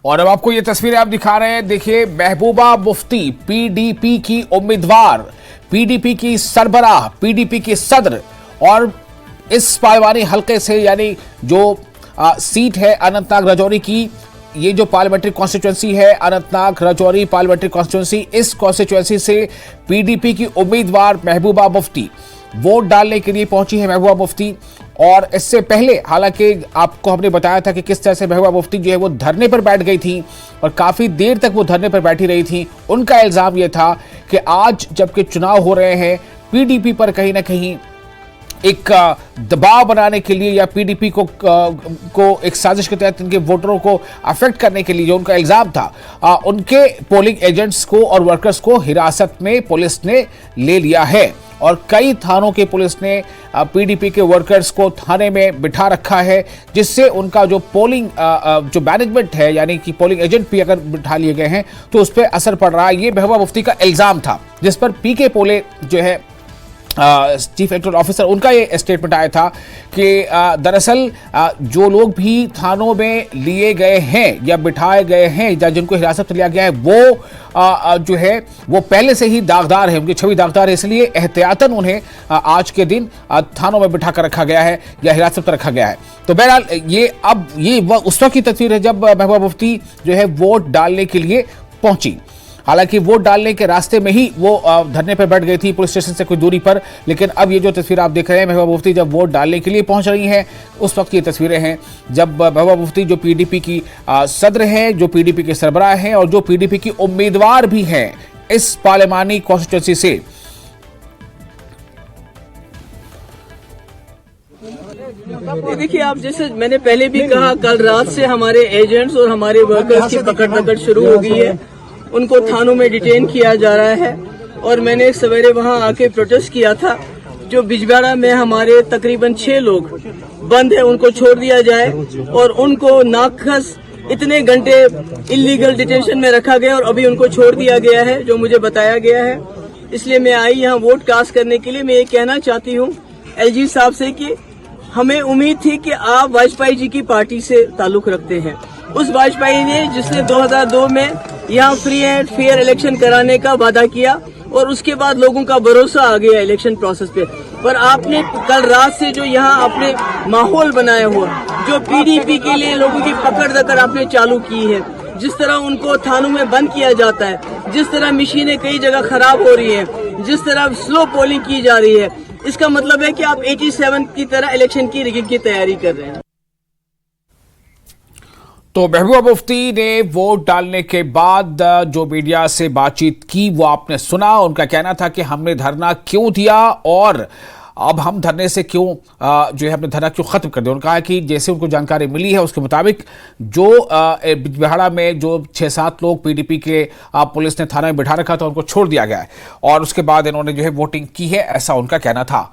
और अब आपको ये तस्वीरें आप दिखा रहे हैं। देखिए, महबूबा मुफ्ती पीडीपी की उम्मीदवार, पीडीपी की सरबराह, पीडीपी की सदर, और इस पार्लिमानी हलके से यानी जो सीट है अनंतनाग राजौरी की, ये जो पार्लियामेंट्री कॉन्स्टिट्यूएंसी है अनंतनाग राजौरी पार्लियामेंट्री कॉन्स्टिट्यूएंसी, इस कॉन्स्टिट्यूएंसी से पीडीपी की उम्मीदवार महबूबा मुफ्ती वोट डालने के लिए पहुंची है। महबूबा मुफ्ती, और इससे पहले हालांकि आपको हमने बताया था कि किस तरह से महबूबा मुफ्ती जो है वो धरने पर बैठ गई थी और काफी देर तक वो धरने पर बैठी रही थी। उनका इल्जाम यह था कि आज जबकि चुनाव हो रहे हैं, पीडीपी पर कहीं ना कहीं एक दबाव बनाने के लिए या पीडीपी को एक साजिश के तहत इनके वोटरों को अफेक्ट करने के लिए, जो उनका इल्जाम था, उनके पोलिंग एजेंट्स को और वर्कर्स को हिरासत में पुलिस ने ले लिया है। और कई थानों के पुलिस ने पीडीपी के वर्कर्स को थाने में बिठा रखा है, जिससे उनका जो पोलिंग जो मैनेजमेंट है, यानी कि पोलिंग एजेंट भी अगर बिठा लिए गए हैं तो उस पर असर पड़ रहा है। ये महबूबा मुफ्ती का इल्जाम था, जिस पर पीके पोले जो है चीफ इलेक्टोरल ऑफिसर, उनका ये स्टेटमेंट आया था कि दरअसल जो लोग भी थानों में लिए गए हैं या बिठाए गए हैं या जिनको हिरासत में लिया गया है, वो जो है वो पहले से ही दागदार है, उनकी छवि दागदार है, इसलिए एहतियातन उन्हें आज के दिन थानों में बिठा कर रखा गया है या हिरासत में रखा गया है। तो बहरहाल ये उस वक्त की तस्वीर है जब महबूबा मुफ्ती जो है वोट डालने के लिए पहुंची। हालांकि वोट डालने के रास्ते में ही वो धरने पर बैठ गई थी, पुलिस स्टेशन से कुछ दूरी पर। लेकिन अब ये जो तस्वीर आप देख रहे हैं, महबूबा मुफ्ती जब वोट डालने के लिए पहुंच रही हैं, उस वक्त की तस्वीरें हैं जब महबूबा मुफ्ती जो पीडीपी की सदर हैं, जो पीडीपी के सरबराह हैं और जो पीडीपी की उम्मीदवार भी हैं इस पार्लियामानी कॉन्स्टिट्यूएंसी से, देखिए, आप जैसे मैंने पहले भी कहा, कल रात से हमारे एजेंट्स और हमारे वर्कर्स की पकड़ शुरू हो गई है। उनको थानों में डिटेन किया जा रहा है और मैंने सवेरे वहां आके प्रोटेस्ट किया था। जो बिजबाड़ा में हमारे तकरीबन 6 लोग बंद है, उनको छोड़ दिया जाए और उनको नाखस इतने घंटे इलीगल डिटेंशन में रखा गया और अभी उनको छोड़ दिया गया है, जो मुझे बताया गया है। इसलिए मैं आई यहाँ वोट कास्ट करने के लिए। मैं ये कहना चाहती हूँ एलजी साहब से कि हमें उम्मीद थी कि आप वाजपेयी जी की पार्टी से ताल्लुक रखते हैं। उस वाजपेयी ने जिसने 2002 में यहाँ फ्री एंड फेयर इलेक्शन कराने का वादा किया और उसके बाद लोगों का भरोसा आ गया इलेक्शन प्रोसेस पे। पर आपने कल रात से जो यहाँ आपने माहौल बनाया हुआ, जो पीडीपी के लिए लोगों की पकड़ दकड़ आपने चालू की है, जिस तरह उनको थानों में बंद किया जाता है, जिस तरह मशीनें कई जगह खराब हो रही है, जिस तरह स्लो पोलिंग की जा रही है, इसका मतलब है कि आप 87 की तरह इलेक्शन की रिगिंग की तैयारी कर रहे हैं। तो महबूबा मुफ्ती ने वोट डालने के बाद जो मीडिया से बातचीत की वो आपने सुना। उनका कहना था कि हमने धरना क्यों दिया और अब हम धरने से क्यों जो है हमने धरना क्यों खत्म कर दिया। उन्होंने कहा कि जैसे उनको जानकारी मिली है उसके मुताबिक जो बिजबाड़ा में जो 6-7 लोग पीडीपी के पुलिस ने थाना में बिठा रखा था, उनको छोड़ दिया गया है और उसके बाद इन्होंने जो है वोटिंग की है, ऐसा उनका कहना था।